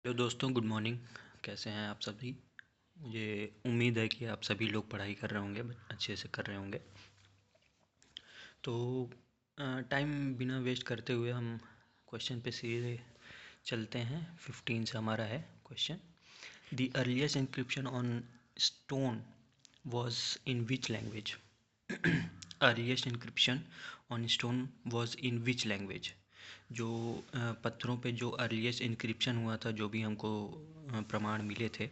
Hello दोस्तों, good morning. कैसे हैं आप सभी? मुझे उम्मीद है कि आप सभी लोग पढ़ाई कर रहे होंगे, अच्छे से कर रहे होंगे। तो टाइम बिना वेस्ट करते हुए हम क्वेश्चन पे सीधे चलते हैं। 15 से हमारा है question. The earliest inscription on stone was in which language? Earliest inscription on stone was in which language? जो पत्थरों पे जो अर्लीस्ट इंक्रिप्शन हुआ था, जो भी हमको प्रमाण मिले थे,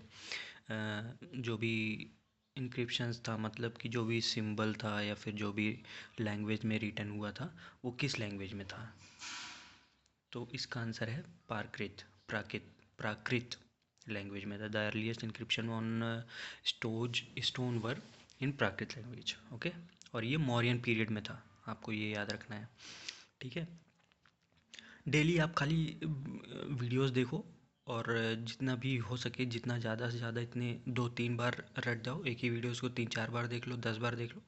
जो भी इंक्रिप्शंस था, मतलब कि जो भी सिंबल था या फिर जो भी लैंग्वेज में रिटन हुआ था, वो किस लैंग्वेज में था? तो इसका आंसर है प्राकृत लैंग्वेज में था। The earliest inscription on stone were in Prakrit language. Okay, और ये मौर्यन पीरियड में था, आपको ये याद रखना है। ठीक है, डेली आप खाली वीडियोस देखो और जितना भी हो सके, जितना ज़्यादा से ज़्यादा इतने 2-3 बार रट जाओ। एक ही वीडियोस को 3-4 बार देख लो, 10 बार देख लो,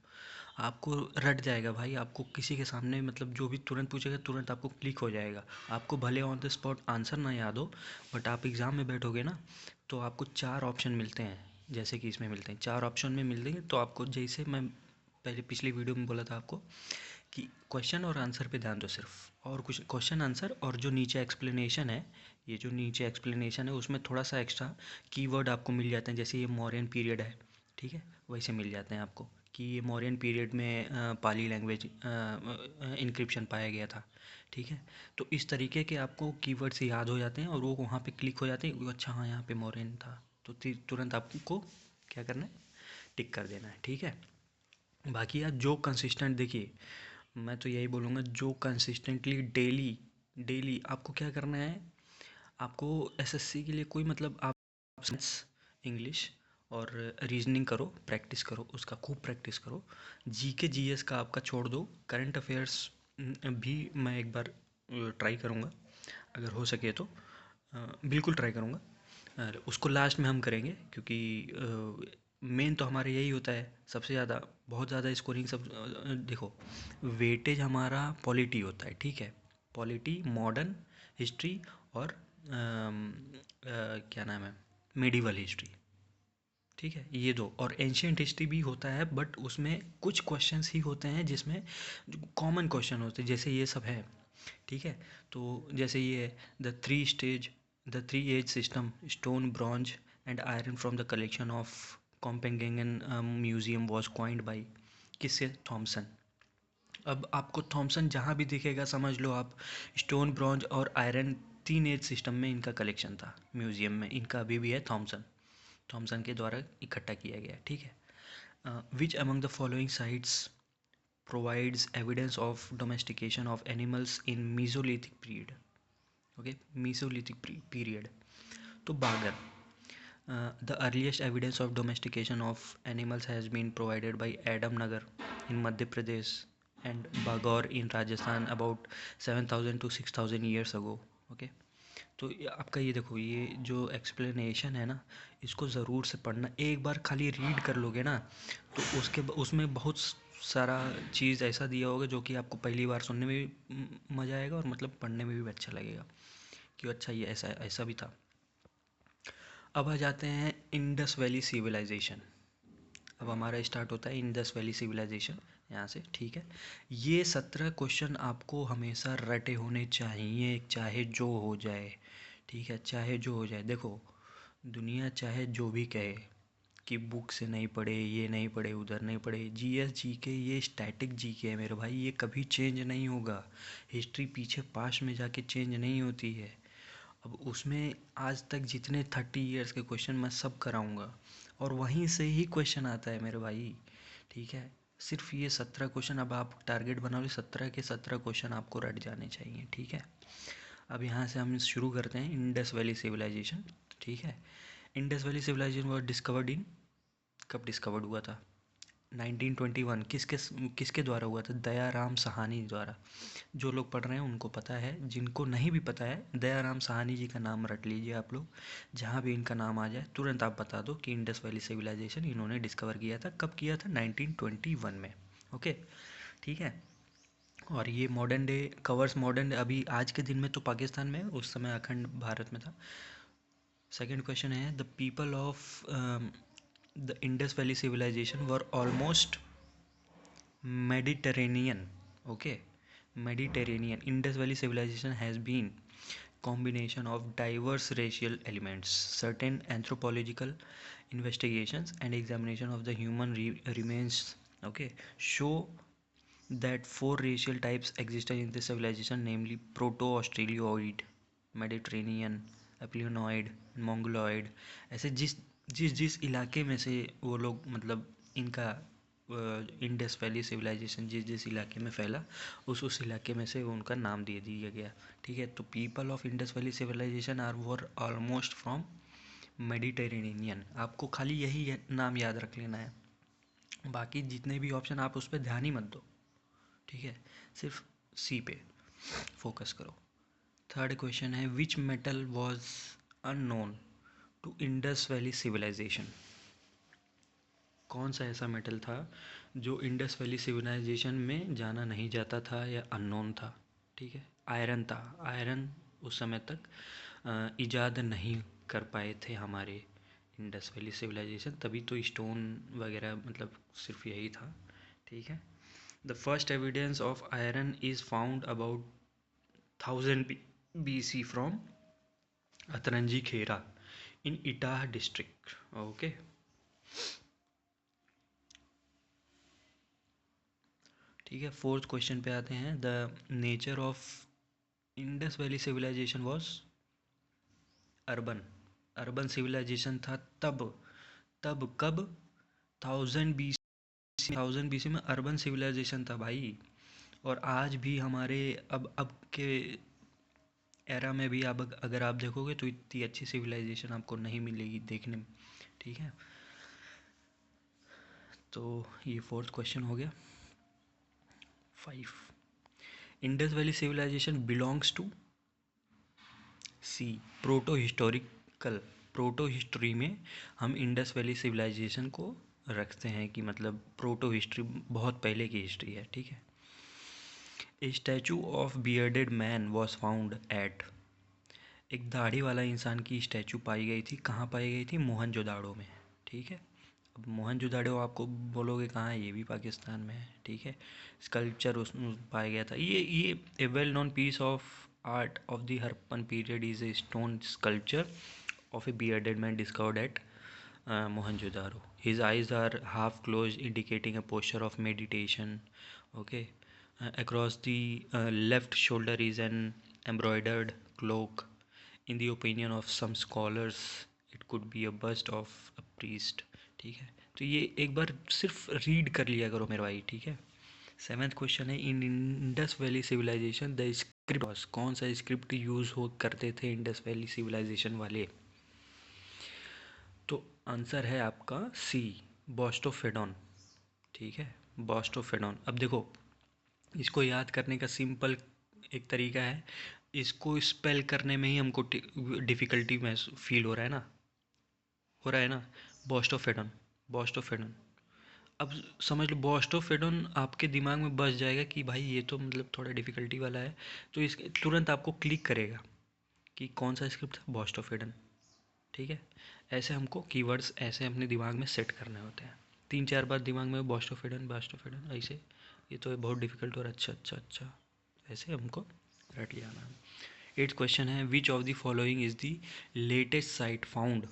आपको रट जाएगा भाई। आपको किसी के सामने मतलब जो भी तुरंत पूछेगा तुरंत आपको क्लिक हो जाएगा। आपको भले ऑन द स्पॉट आंसर ना याद हो, बट आप एग्ज़ाम में बैठोगे ना, तो आपको 4 ऑप्शन मिलते हैं, जैसे कि इसमें मिलते हैं। 4 ऑप्शन में मिलते हैं, तो आपको, जैसे मैं पहले पिछली वीडियो में बोला था आपको, कि क्वेश्चन और आंसर पे ध्यान दो सिर्फ, और कुछ क्वेश्चन आंसर और जो नीचे एक्सप्लेनेशन है, ये जो नीचे एक्सप्लेनेशन है उसमें थोड़ा सा एक्स्ट्रा कीवर्ड आपको मिल जाते हैं। जैसे ये मौर्यन पीरियड है, ठीक है, वैसे मिल जाते हैं आपको कि ये मौर्यन पीरियड में पाली लैंग्वेज इंक्रिप्शन पाया गया था। ठीक है, तो इस तरीके के आपको कीवर्ड्स याद हो जाते हैं और वो वहाँ पे क्लिक हो जाते हैं। अच्छा हाँ, यहाँ पे मौर्यन था, तो तुरंत आपको क्या करना है, टिक कर देना है। ठीक है, बाकी यार जो कंसिस्टेंट, देखिए मैं तो यही बोलूँगा, जो कंसिस्टेंटली डेली डेली आपको क्या करना है, आपको एसएससी के लिए कोई मतलब आप साइंस, इंग्लिश और रीजनिंग करो, प्रैक्टिस करो, उसका खूब प्रैक्टिस करो। जीके जीएस का आपका छोड़ दो, करंट अफेयर्स भी मैं एक बार ट्राई करूँगा, अगर हो सके तो बिल्कुल ट्राई करूँगा। और उसको लास्ट में हम करेंगे, क्योंकि मेन तो हमारा यही होता है सबसे ज़्यादा, बहुत ज़्यादा स्कोरिंग सब। देखो, वेटेज हमारा पॉलिटी होता है, ठीक है, पॉलिटी, मॉडर्न हिस्ट्री और क्या नाम है, मिडिवल हिस्ट्री। ठीक है, ये दो, और एंशियंट हिस्ट्री भी होता है, बट उसमें कुछ क्वेश्चंस ही होते हैं जिसमें कॉमन क्वेश्चन होते हैं, जैसे ये सब है। ठीक है, तो जैसे ये the three age system, stone, bronze and iron from the collection of Copenhagen museum was coined by, किससे? थॉमसन। अब आपको थॉमसन जहाँ भी दिखेगा समझ लो आप, स्टोन, ब्रॉन्ज और आयरन, 3 एज सिस्टम में इनका कलेक्शन था म्यूजियम में, इनका अभी भी है। थॉमसन थॉमसन के द्वारा इकट्ठा किया गया। ठीक है, which among the following sites provides evidence of domestication of animals in Mesolithic period. Okay, Mesolithic period. तो बागर, the earliest evidence of domestication of animals has been provided by Adam Nagar in Madhya Pradesh and Bagaur in Rajasthan about 7,000 to 6,000 years ago. Okay, तो आपका ये देखो, ये जो explanation है ना, इसको ज़रूर से पढ़ना। एक बार खाली रीड कर लोगे ना, तो उसमें बहुत सारा चीज़ ऐसा दिया होगा जो कि आपको पहली बार सुनने में भी मज़ा आएगा, और मतलब पढ़ने में भी अच्छा लगेगा कि अच्छा ये ऐसा ऐसा भी था। अब आ जाते हैं इंडस वैली सिविलाइजेशन। अब हमारा स्टार्ट होता है इंडस वैली सिविलाइजेशन यहाँ से। ठीक है, ये 17 क्वेश्चन आपको हमेशा रटे होने चाहिए, चाहे जो हो जाए। ठीक है, चाहे जो हो जाए। देखो, दुनिया चाहे जो भी कहे कि बुक से नहीं पढ़े, ये नहीं पढ़े, उधर नहीं पढ़े, जीएस जीके ये स्टैटिक जीके है मेरे भाई, ये कभी चेंज नहीं होगा। हिस्ट्री पीछे पास्ट में जाके चेंज नहीं होती है। अब उसमें आज तक जितने 30 ईयर्स के क्वेश्चन मैं सब कराऊंगा, और वहीं से ही क्वेश्चन आता है मेरे भाई। ठीक है, सिर्फ ये 17 क्वेश्चन, अब आप टारगेट बनाओ 17 के 17 क्वेश्चन आपको रट जाने चाहिए। ठीक है, अब यहाँ से हम शुरू करते हैं इंडस वैली सिविलाइजेशन। ठीक है, Indus valley civilization was discovered in, कब डिस्कवर्ड हुआ था? 1921। किसके किसके द्वारा हुआ था? दयाराम साहनी द्वारा। जो लोग पढ़ रहे हैं उनको पता है, जिनको नहीं भी पता है, दयाराम साहनी जी का नाम रट लीजिए आप लोग। जहाँ भी इनका नाम आ जाए तुरंत आप बता दो कि इंडस वैली सिविलाइजेशन इन्होंने डिस्कवर किया था। कब किया था? 1921 में। ओके, ठीक है, और ये मॉडर्न डे, अभी आज के दिन में तो पाकिस्तान में, उस समय अखंड भारत में था। सेकंड क्वेश्चन है the people of the Indus valley civilization were almost Mediterranean. Okay, Mediterranean. Indus Valley civilization has been combination of diverse racial elements. Certain anthropological investigations and examination of the human remains, okay, show that four racial types existed in this civilization, namely Proto-Australoid, Mediterranean, Apleonoid, Mongoloid. ऐसे जिस जिस जिस इलाके में से वो लोग मतलब इनका इंडस वैली सिविलाइजेशन जिस जिस इलाके में फैला उस इलाके में से उनका नाम दे दिया गया। ठीक है, तो people of Indus valley civilization are were almost from Mediterranean. आपको खाली यही नाम याद रख लेना है, बाकी जितने भी ऑप्शन आप उस पर ध्यान ही मत दो। ठीक है, सिर्फ सी पे फोकस करो। थर्ड क्वेश्चन है which metal was unknown to Indus valley civilization. कौन सा ऐसा मेटल था जो इंडस वैली सिविलाइजेशन में जाना नहीं जाता था या अननोन था। ठीक है, आयरन था। आयरन उस समय तक इजाद नहीं कर पाए थे हमारे इंडस वैली सिविलाइजेशन, तभी तो स्टोन वगैरह मतलब सिर्फ यही था। ठीक है, the first evidence of iron is found about 1000 BC from Atranji Khera in Etah district. Okay, ठीक है, फोर्थ क्वेश्चन पे आते हैं। The nature of Indus valley civilization was urban. Urban civilization था तब तब कब 1000 BC में अर्बन सिविलाइजेशन था भाई। और आज भी हमारे अब के एरा में भी अब अगर आप देखोगे तो इतनी अच्छी सिविलाइजेशन आपको नहीं मिलेगी देखने में। ठीक है, तो ये फोर्थ क्वेश्चन हो गया। 5, Indus valley civilization belongs to C proto historical. Proto history में हम इंडस वैली सिविलाइजेशन को रखते हैं कि मतलब प्रोटो हिस्ट्री बहुत पहले की हिस्ट्री है। ठीक है, ए statue of bearded man was found at. एक दाढ़ी वाला इंसान की स्टैचू पाई गई थी। कहाँ पाई गई थी? मोहनजोदाड़ो में। ठीक है, अब मोहनजोदाड़ो आपको बोलोगे कहाँ है, ये भी पाकिस्तान में है। ठीक है, स्कल्पचर उस पाया गया था। ये a well known piece of art of the Harappan period is a stone sculpture of a bearded man discovered at Mohenjodaro. His eyes are half close indicating a posture of meditation. Okay, across the left shoulder is an embroidered cloak. In the opinion of some scholars, it could be a bust of a priest. ठीक है, तो ये एक बार सिर्फ read कर लिया करो मेरे भाई। ठीक है, सेवेंथ क्वेश्चन है in Indus valley civilization the script. कौन सा स्क्रिप्ट यूज़ हो करते थे इंडस वैली सिविलाइजेशन वाले? तो आंसर है आपका सी बॉस्टोफेडॉन। ठीक है, बॉस्टोफेडॉन। अब देखो, इसको याद करने का सिंपल एक तरीका है, इसको स्पेल करने में ही हमको डिफ़िकल्टी में फील हो रहा है ना, बॉस्टोफेडन। बॉस्टोफेडन, अब समझ लो बॉस्टोफेडन आपके दिमाग में बस जाएगा कि भाई ये तो मतलब थोड़ा डिफ़िकल्टी वाला है, तो इस तुरंत आपको क्लिक करेगा कि कौन सा स्क्रिप्ट था, बॉस्टोफेडन। ठीक है, ऐसे हमको कीवर्ड्स ऐसे अपने दिमाग में सेट करने होते हैं। 3-4 बार दिमाग में बॉस्टोफेडन बॉस्टोफेडन ऐसे, ये तो बहुत डिफ़िकल्ट और अच्छा अच्छा अच्छा ऐसे हमको रट लिया। एट्थ क्वेश्चन है which of the following is the latest site found.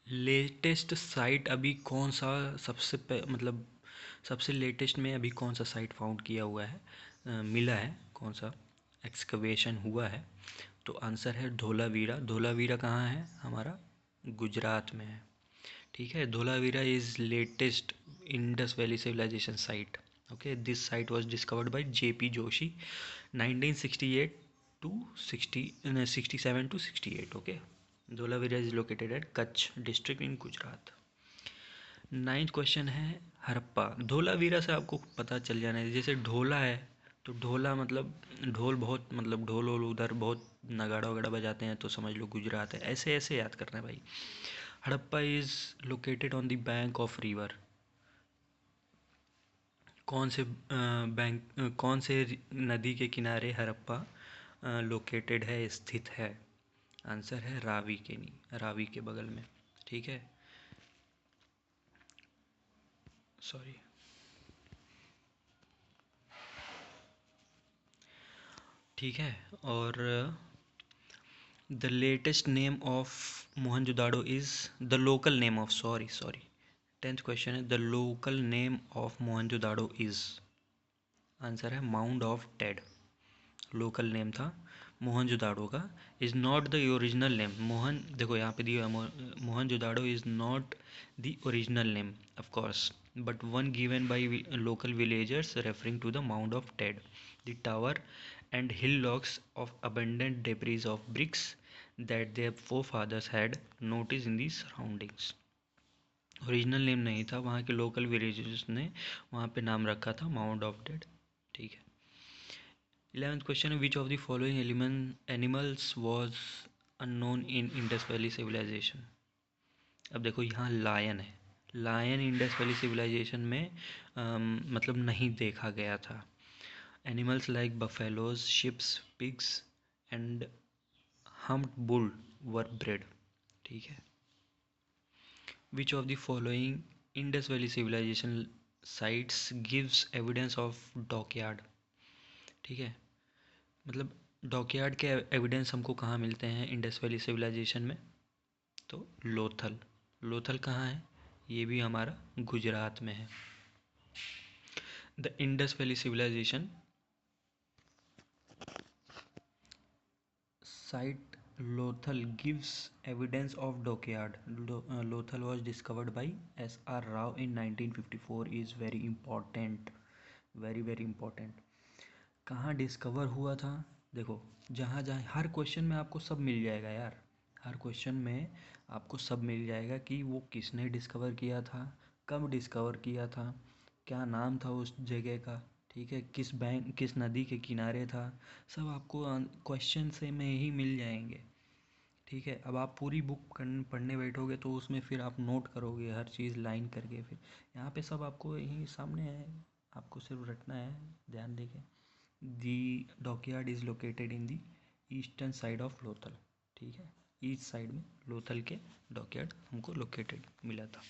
Latest site अभी कौन सा मतलब सबसे लेटेस्ट में अभी कौन सा साइट फाउंड किया हुआ है, मिला है, कौन सा एक्सकवेशन हुआ है? तो आंसर है धोलावीरा। धोलावीरा कहाँ है? हमारा गुजरात में है। ठीक है, Dholavira is latest Indus valley civilization site. Okay, this site was discovered by JP Joshi 1968 to 67 to 68। Okay, Dholavira is located at Kutch district in Gujarat. Ninth question है हड़प्पा। धोलावीरा से आपको पता चल जाना है, जैसे ढोला है तो ढोला मतलब ढोल, बहुत मतलब ढोल वोल उधर बहुत नगाड़ा वगाड़ा बजाते हैं, तो समझ लो गुजरात है। ऐसे ऐसे याद करना है भाई। Harappa is located on the bank of river. कौन से नदी के किनारे हड़प्पा लोकेटेड है, स्थित है? आंसर है रावी के नहीं, रावी के बगल में। ठीक है, सॉरी। ठीक है, और the latest name of Mohenjodaro is the local name of, sorry 10th question है, the local name of Mohenjodaro is, answer है mound of dead. Local name था मोहनजोदाड़ो का, is not the original name. Mohan, देखो यहाँ पे दिया Mohenjodaro is not the original name of course, but one given by local villagers referring to the mound of dead, the tower and hillocks of abundant debris of bricks that their forefathers had noticed in the surroundings। Original name नहीं था, वहाँ के local villagers ने वहाँ पे नाम रखा था माउंड ऑफ डेड। ठीक है, 11th क्वेश्चन है, which of the following animals was unknown in Indus valley civilization. अब देखो यहाँ लायन है, लायन इंडस वैली सिविलाइजेशन में मतलब नहीं देखा गया था। Animals like buffaloes, sheep, pigs and humped bull were bred। ठीक है, which of the following Indus Valley civilization sites gives evidence of dockyard। ठीक है, मतलब डॉकयार्ड के एविडेंस हमको कहाँ मिलते हैं इंडस वैली सिविलाइजेशन में, तो लोथल। लोथल कहाँ है, ये भी हमारा गुजरात में है। The Indus valley civilization site Lothal gives evidence of dockyard। Lothal was discovered by S.R. Rao in 1954 is very important, very important। कहाँ डिस्कवर हुआ था, देखो जहाँ जहाँ हर क्वेश्चन में आपको सब मिल जाएगा यार, हर क्वेश्चन में आपको सब मिल जाएगा कि वो किसने डिस्कवर किया था, कब डिस्कवर किया था, क्या नाम था उस जगह का। ठीक है, किस बैंक किस नदी के किनारे था, सब आपको क्वेश्चन से में ही मिल जाएंगे। ठीक है, अब आप पूरी बुक पढ़ने बैठोगे तो उसमें फिर आप नोट करोगे हर चीज़ लाइन करके, फिर यहाँ पे सब आपको यहीं सामने है, आपको सिर्फ रटना है ध्यान देके। The dockyard is located in the eastern side of Lothal. ठीक है, ईस्ट साइड में लोथल के डॉकयार्ड हमको लोकेटेड मिला था।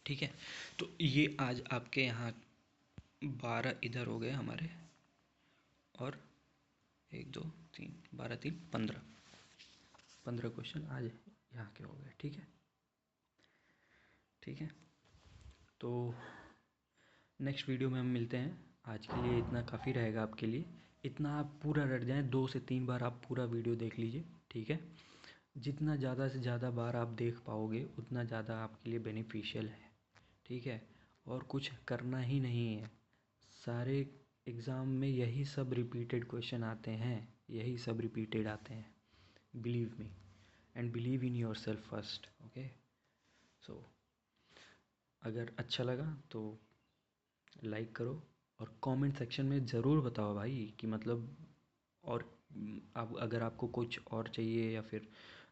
ठीक है, तो ये आज आपके यहाँ 12 इधर हो गए हमारे, और 1 2 3 12 3 15 क्वेश्चन आज यहाँ के हो गए। ठीक है, ठीक है, तो नेक्स्ट वीडियो में हम मिलते हैं। आज के लिए इतना काफ़ी रहेगा आपके लिए, इतना आप पूरा रट जाएँ, 2 से 3 बार आप पूरा वीडियो देख लीजिए। ठीक है, जितना ज़्यादा से ज़्यादा बार आप देख पाओगे उतना ज़्यादा आपके लिए बेनिफिशियल है। ठीक है, और कुछ करना ही नहीं है, सारे एग्ज़ाम में यही सब रिपीटेड क्वेश्चन आते हैं, यही सब रिपीटेड आते हैं, believe me and believe in yourself first. Okay, so अगर अच्छा लगा तो लाइक करो, और कमेंट सेक्शन में ज़रूर बताओ भाई कि मतलब, और अब अगर आपको कुछ और चाहिए या फिर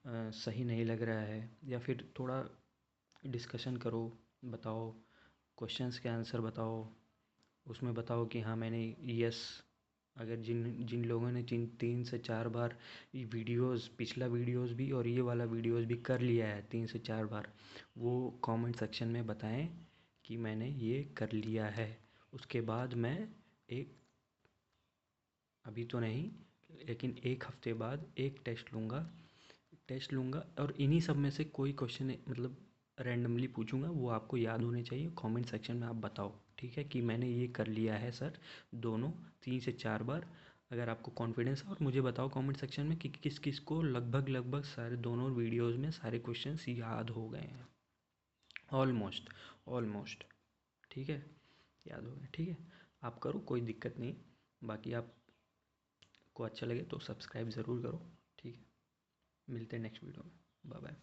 सही नहीं लग रहा है, या फिर थोड़ा डिस्कशन करो, बताओ क्वेश्चंस के आंसर बताओ, उसमें बताओ कि हाँ मैंने यस, अगर जिन जिन लोगों ने 3 से 4 बार ये वीडियोस, पिछला वीडियोस भी और ये वाला वीडियोस भी कर लिया है 3 से 4 बार, वो कमेंट सेक्शन में बताएं कि मैंने ये कर लिया है। उसके बाद मैं एक, अभी तो नहीं लेकिन 1 हफ्ते बाद एक टेस्ट लूँगा और इन्हीं सब में से कोई क्वेश्चन मतलब रैंडमली पूछूंगा, वो आपको याद होने चाहिए। कमेंट सेक्शन में आप बताओ, ठीक है, कि मैंने ये कर लिया है सर, दोनों 3 से 4 बार। अगर आपको कॉन्फिडेंस है, और मुझे बताओ कमेंट सेक्शन में कि किस किस को लगभग सारे दोनों वीडियोज़ में सारे क्वेश्चंस याद हो गए हैं, ऑलमोस्ट। ठीक है, याद हो गए। ठीक है, आप करो, कोई दिक्कत नहीं। बाकी आपको अच्छा लगे तो सब्सक्राइब ज़रूर करो। ठीक है, मिलते हैं नेक्स्ट वीडियो में, बाय बाय।